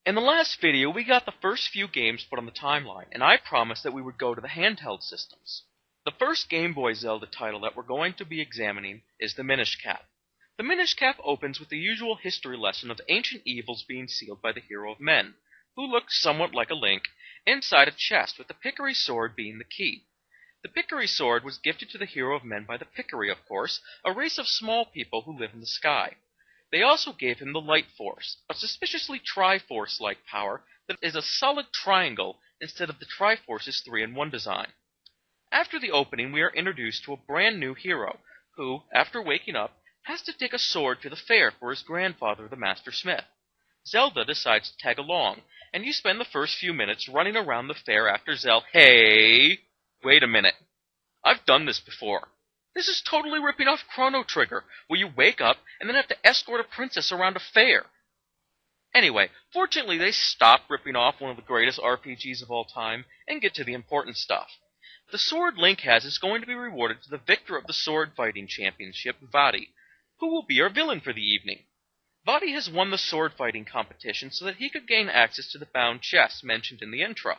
In the last video, we got the first few games put on the timeline, and I promised that we would go to the handheld systems. The first Game Boy Zelda title that we're going to be examining is the Minish Cap. The Minish Cap opens with the usual history lesson of ancient evils being sealed by the hero of men, who looks somewhat like a Link, inside a chest with the Pickery Sword being the key. The Pickery Sword was gifted to the hero of men by the Pickery, of course, a race of small people who live in the sky. They also gave him the Light Force, a suspiciously Triforce-like power that is a solid triangle instead of the Triforce's 3-in-1 design. After the opening, we are introduced to a brand new hero, who, after waking up, has to take a sword to the fair for his grandfather, the Master Smith. Zelda decides to tag along, and you spend the first few minutes running around the fair after Hey! Wait a minute. I've done this before. This is totally ripping off Chrono Trigger, where you wake up and then have to escort a princess around a fair. Anyway, fortunately they stop ripping off one of the greatest RPGs of all time and get to the important stuff. The sword Link has is going to be rewarded to the victor of the Sword Fighting Championship, Vaati, who will be our villain for the evening. Vaati has won the sword fighting competition so that he could gain access to the bound chest mentioned in the intro.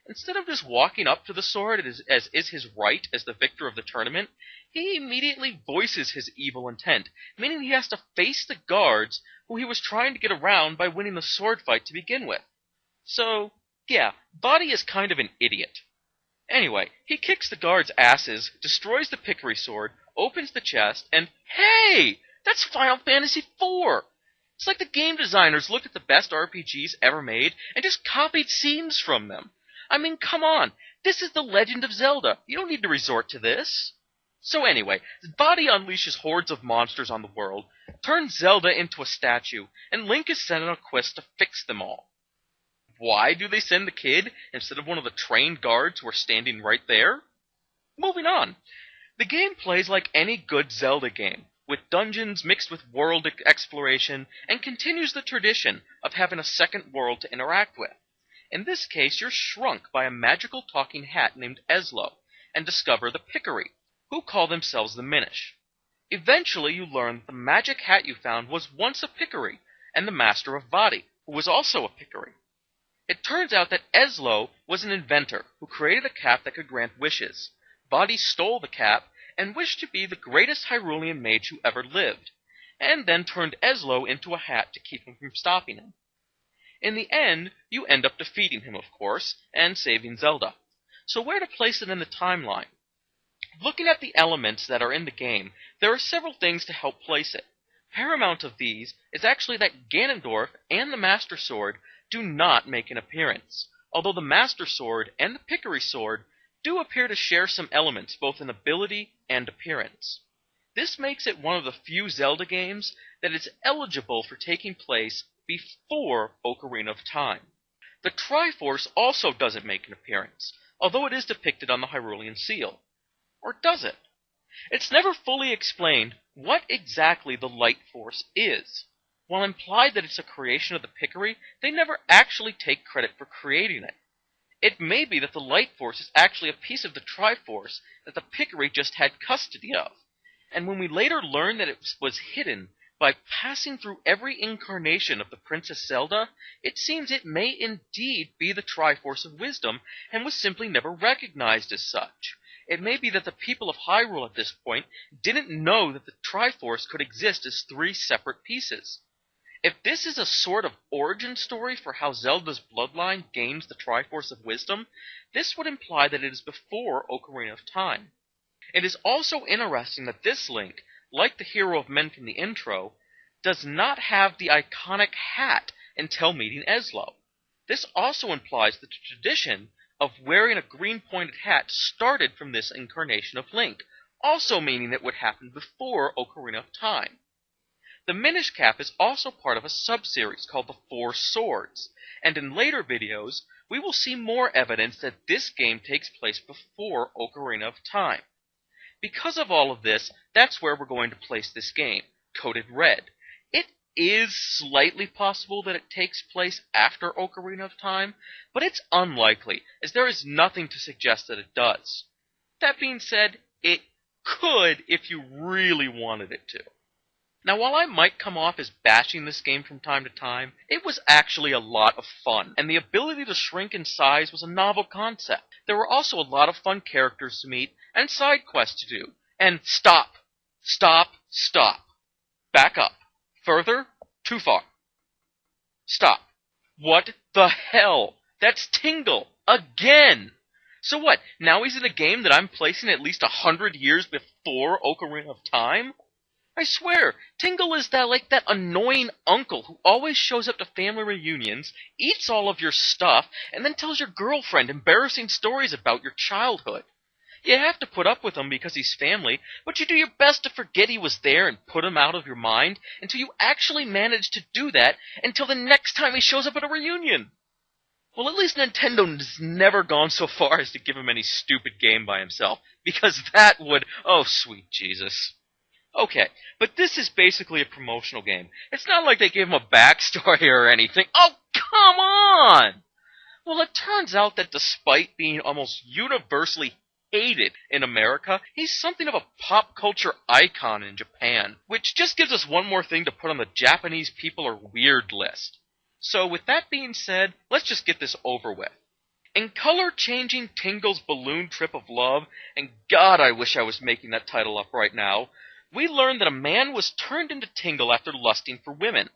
Instead of just walking up to the sword as is his right as the victor of the tournament, he immediately voices his evil intent, meaning he has to face the guards who he was trying to get around by winning the sword fight to begin with. So, yeah, Vaati is kind of an idiot. Anyway, he kicks the guards' asses, destroys the Pickery Sword, opens the chest, and hey! That's Final Fantasy IV! It's like the game designers looked at the best RPGs ever made and just copied scenes from them. I mean, come on. This is the Legend of Zelda. You don't need to resort to this. So anyway, Vaati unleashes hordes of monsters on the world, turns Zelda into a statue, and Link is sent on a quest to fix them all. Why do they send the kid instead of one of the trained guards who are standing right there? Moving on. The game plays like any good Zelda game, with dungeons mixed with world exploration, and continues the tradition of having a second world to interact with. In this case, you're shrunk by a magical talking hat named Eslo, and discover the Pickery, who call themselves the Minish. Eventually, you learn that the magic hat you found was once a Pickery, and the master of Vaati, who was also a Pickery. It turns out that Eslo was an inventor who created a cap that could grant wishes. Vaati stole the cap and wished to be the greatest Hyrulean mage who ever lived, and then turned Eslo into a hat to keep him from stopping him. In the end, you end up defeating him, of course, and saving Zelda. So where to place it in the timeline? Looking at the elements that are in the game, there are several things to help place it. Paramount of these is actually that Ganondorf and the Master Sword do not make an appearance, although the Master Sword and the Pickery Sword do appear to share some elements both in ability and appearance. This makes it one of the few Zelda games that is eligible for taking place before Ocarina of Time. The Triforce also doesn't make an appearance, although it is depicted on the Hyrulean seal. Or does it? It's never fully explained what exactly the Light Force is. While implied that it's a creation of the Pickery, they never actually take credit for creating it. It may be that the Light Force is actually a piece of the Triforce that the Pickery just had custody of, and when we later learn that it was hidden by passing through every incarnation of the Princess Zelda, it seems it may indeed be the Triforce of Wisdom and was simply never recognized as such. It may be that the people of Hyrule at this point didn't know that the Triforce could exist as three separate pieces. If this is a sort of origin story for how Zelda's bloodline gains the Triforce of Wisdom, this would imply that it is before Ocarina of Time. It is also interesting that this Link, like the hero of men from the intro, does not have the iconic hat until meeting Eslo. This also implies that the tradition of wearing a green pointed hat started from this incarnation of Link, also meaning it would happen before Ocarina of Time. The Minish Cap is also part of a sub-series called the Four Swords, and in later videos, we will see more evidence that this game takes place before Ocarina of Time. Because of all of this, that's where we're going to place this game, coded red. It is slightly possible that it takes place after Ocarina of Time, but it's unlikely, as there is nothing to suggest that it does. That being said, it could if you really wanted it to. Now, while I might come off as bashing this game from time to time, it was actually a lot of fun, and the ability to shrink in size was a novel concept. There were also a lot of fun characters to meet, and side quests to do. And stop! Stop! Stop! Back up. Further? Too far. Stop. What the hell? That's Tingle! Again! So what, now he's in a game that I'm placing at least 100 years before Ocarina of Time? I swear, Tingle is that annoying uncle who always shows up to family reunions, eats all of your stuff, and then tells your girlfriend embarrassing stories about your childhood. You have to put up with him because he's family, but you do your best to forget he was there and put him out of your mind until you actually manage to do that until the next time he shows up at a reunion. Well, at least Nintendo has never gone so far as to give him any stupid game by himself, because that would, oh sweet Jesus. Okay, but this is basically a promotional game. It's not like they gave him a backstory or anything. Oh, come on! Well, it turns out that despite being almost universally hated in America, he's something of a pop culture icon in Japan, which just gives us one more thing to put on the Japanese people are weird list. So with that being said, let's just get this over with. In color-changing Tingle's Balloon Trip of Love, and God, I wish I was making that title up right now, we learn that a man was turned into Tingle after lusting for women.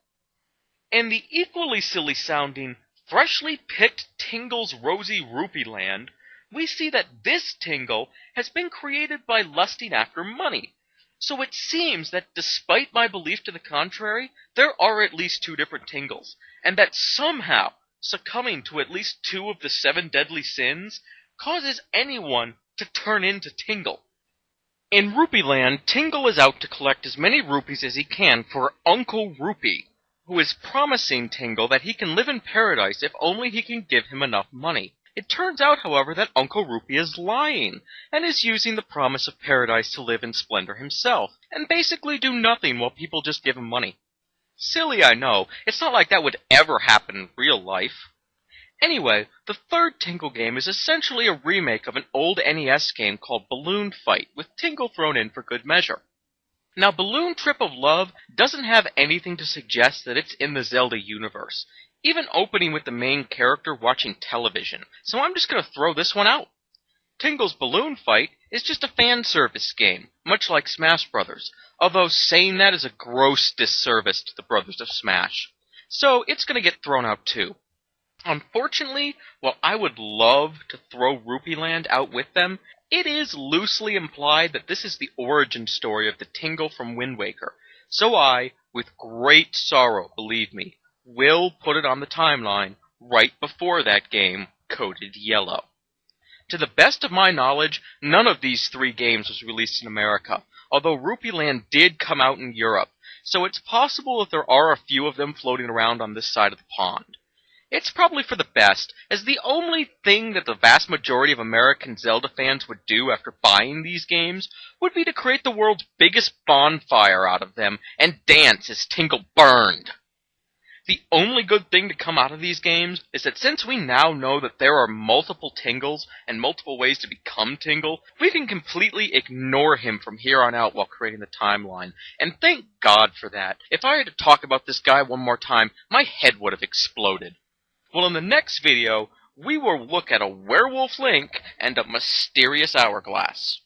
In the equally silly-sounding, freshly picked Tingle's Rosy Rupee Land, we see that this Tingle has been created by lusting after money. So it seems that despite my belief to the contrary, there are at least two different Tingles, and that somehow succumbing to at least 2 of the 7 deadly sins causes anyone to turn into Tingle. In Rupee Land, Tingle is out to collect as many rupees as he can for Uncle Rupee, who is promising Tingle that he can live in paradise if only he can give him enough money. It turns out, however, that Uncle Rupee is lying, and is using the promise of paradise to live in splendor himself, and basically do nothing while people just give him money. Silly, I know. It's not like that would ever happen in real life. Anyway, the third Tingle game is essentially a remake of an old NES game called Balloon Fight, with Tingle thrown in for good measure. Now, Balloon Trip of Love doesn't have anything to suggest that it's in the Zelda universe, even opening with the main character watching television, so I'm just going to throw this one out. Tingle's Balloon Fight is just a fan service game, much like Smash Brothers, although saying that is a gross disservice to the Brothers of Smash. So it's going to get thrown out too. Unfortunately, while I would love to throw Rupee Land out with them, it is loosely implied that this is the origin story of the Tingle from Wind Waker, so I, with great sorrow, believe me, will put it on the timeline right before that game coated yellow. To the best of my knowledge, none of these 3 games was released in America, although Rupee Land did come out in Europe, so it's possible that there are a few of them floating around on this side of the pond. It's probably for the best, as the only thing that the vast majority of American Zelda fans would do after buying these games would be to create the world's biggest bonfire out of them and dance as Tingle burned. The only good thing to come out of these games is that since we now know that there are multiple Tingles and multiple ways to become Tingle, we can completely ignore him from here on out while creating the timeline. And thank God for that. If I had to talk about this guy one more time, my head would have exploded. Well, in the next video, we will look at a werewolf Link and a mysterious hourglass.